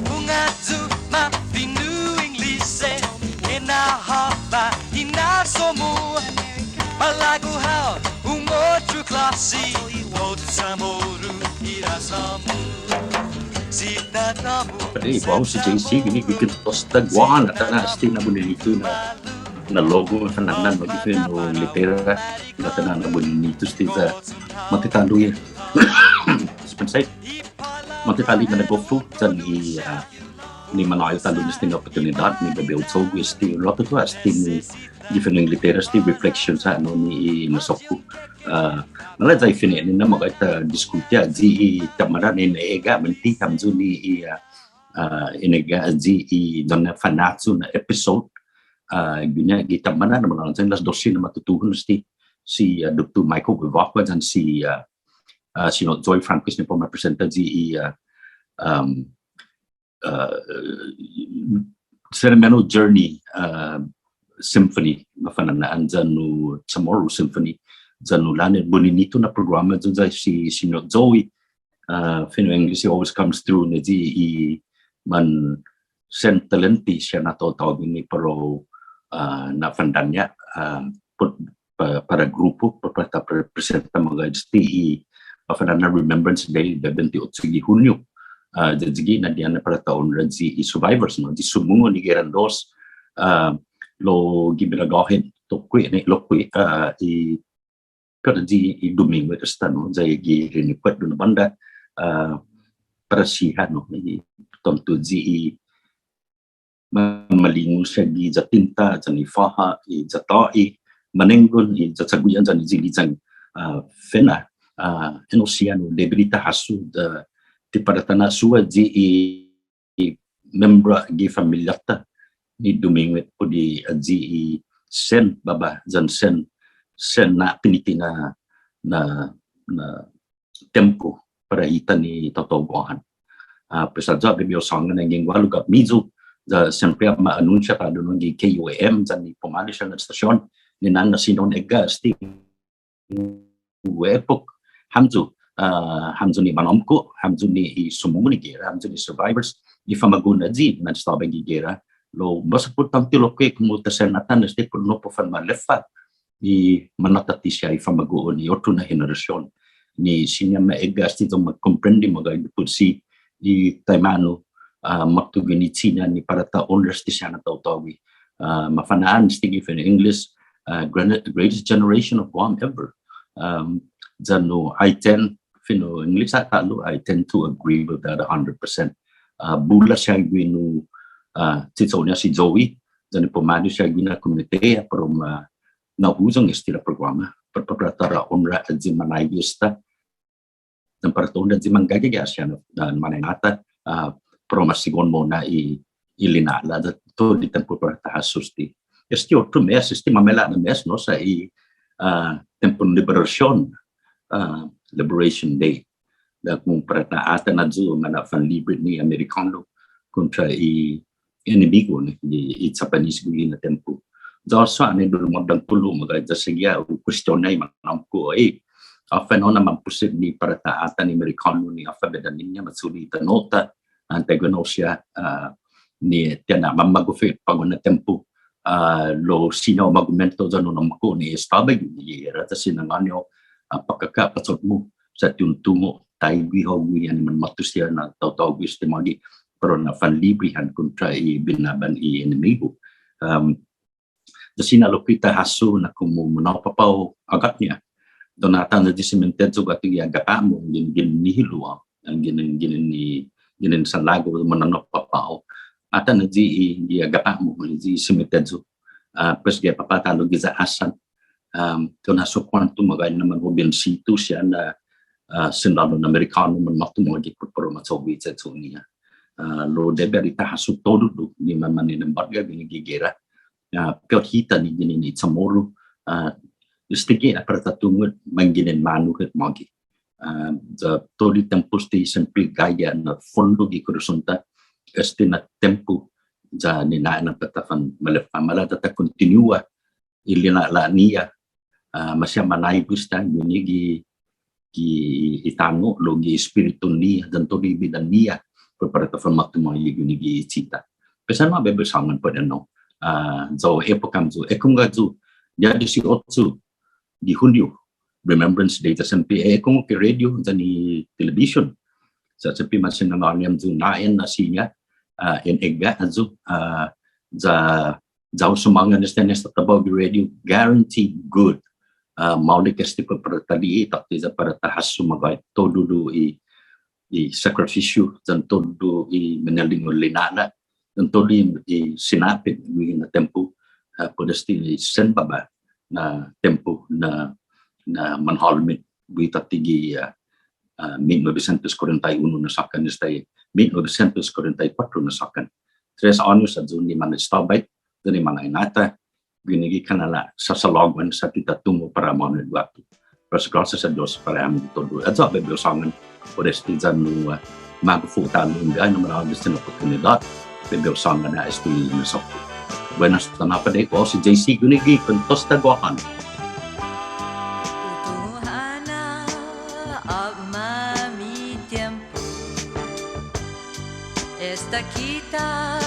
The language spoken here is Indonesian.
Bunga zuma pinu inglise ina haba ina somu malagu hao um outro classe outro samoru irasamu cidadão. Pwede ibaw si JC gini bikin posta guan at na asti na bunin itu na logo fananan no gifen no litera na tanan na bunin itu sti za matitalo ya spensay matitali na nagofo sa ni manayo talo ni sting oportunidad ni babil so sti lot to asti ni gifen ng litera sti reflection sa no ni nasokko nala zai fini ni na magata diskutya ji tamara ni ega menti kamzu ni inega ji donna fanatsu na episode gunya kita mana na mga las dosin na matutuhan si Dr. Michael Gavakwa dan si Joy Franquist ni po mapresenta ji Ceremonial Journey Symphony mafananaan dyan no Chamorro Symphony dyan no lanin buninito na programa dyan si Joey Fino English always comes through na ji man talenti siya natawag ni pero na fandanya para grupo para presenta mga STE na Remembrance Day 28 Hunyo jadi na diyan para taon rin si survivors no di sumungo ni Gerandos lo gibinagahin tokwe ni lokwe pero di domingo esta no jay girinikwat do na banda para siya no tentu ji malingu siya gi jatinta jani faha i jatai manenggon i jatsaguyan jani jili jang fena enosiano debilita hasu ti paratana suwa ji membra gi familiata ni dumingwet po di ji sen baba jan sen na piniti na tempo para ita ni totogohan pesadja bibio song na nging walu gap mizu sempre ma-anunsya pa doon ng KUAM dyan ni pumali siya ng stasyon ni nang nasinon ega sti wepok hamzu ni manomko hamzu ni sumungo ni gera hamzu ni survivors ni famaguna ji nan stabang gera lo basaput tang tilokwe kumutasenatan sti puno po fan malefa ni manatati siya ifamagoon ni otro na henerasyon ni sinya maega sti to magkomprendi magayipud si di taimano magtugunitsina ni para taoners di siya na tawtawi mafanaan stigi in English greatest generation of Guam ever jano I tend fino English atalo I tend to agree with that 100% bula siya gwinu tito niya si Joey jano pumano siya gwina komunite pero nahuzang estila programa para onra adzi manayusta ng partunda di manggagaga siya dan mananata pero masigon mo na ilinala to di tempo para tahasusti esti otro mes esti mamela na mes no sa tempo liberation day da kung para taata na zo mana fan libre ni americano contra enemigo ni Japanese na tempo also ani dulu magdang tulo magaja sigya question na manamko often naman posible ni para taatan ni Amerikano ni alphabet niya matsulita nota antagonosya ni tiana mamagufit pag na tempo lo sino magumento dyan nung ko ni estabag ni rata sinanganyo pagkakapasot mo sa tuntungo tayo bihogu yan man matusya na tawtawag istimagi pero na fanlibrihan kontra binaban enemigo sinalokita haso na kumunaw papaw agat niya donatan na disimented so gati agata mo ginihilo ang ginin sa lago mananok papao ata na di agata mo di simented so pres gaya papatalo giza asan to naso kwanto magay naman ho bensito siya na senado na Amerikano man matumagi po pero matsawit sa niya lo deberita haso todo do ni mamanin ng barga ginigigera pero hita ni ginin Chamorro stigi na pertatungod mangginin manuket magi toli tempo sti sempre gaya na fondo di kursunta este na tempo ja ni na patafan malata ta continua ilina la niya masya manay gusta yun gi itano lo gi espiritu niya dan to di bidan niya para ta format mo yun gi cita pesan ma bebe sangan pa no zo epokam zo ekunga zo dia di si otsu di Hunyo Remembrance Day ta sampi kung ki radio ni television sa sampi masin na ngam zo naen na sinya in ega zo za zau sumangan nesta tabaw di radio guaranteed good maulikas ti paratali takti za para tahas sumagay todo do i sacrificio dan todo i menalingol linana dan todo i sinapit na tempo podesti sen baba na tempo na manhalmit buita tigi 1941 na sakan nesta 1944 na sakan 3 anos sa ni manistabay dan ni manainata ginigi kanala sa salogwan sa titatungo para maunid waktu. Pero gracias a Diyos para amin todo. At sa bebeosangan po resti dyan no magfutan nung gano'n maraming na oportunidad. Bebeosangan na esti nasapot. Buenas tanapaday po si JC Gunigi, Kuntos Taguakan. Utuhana agmami tiempo esta kita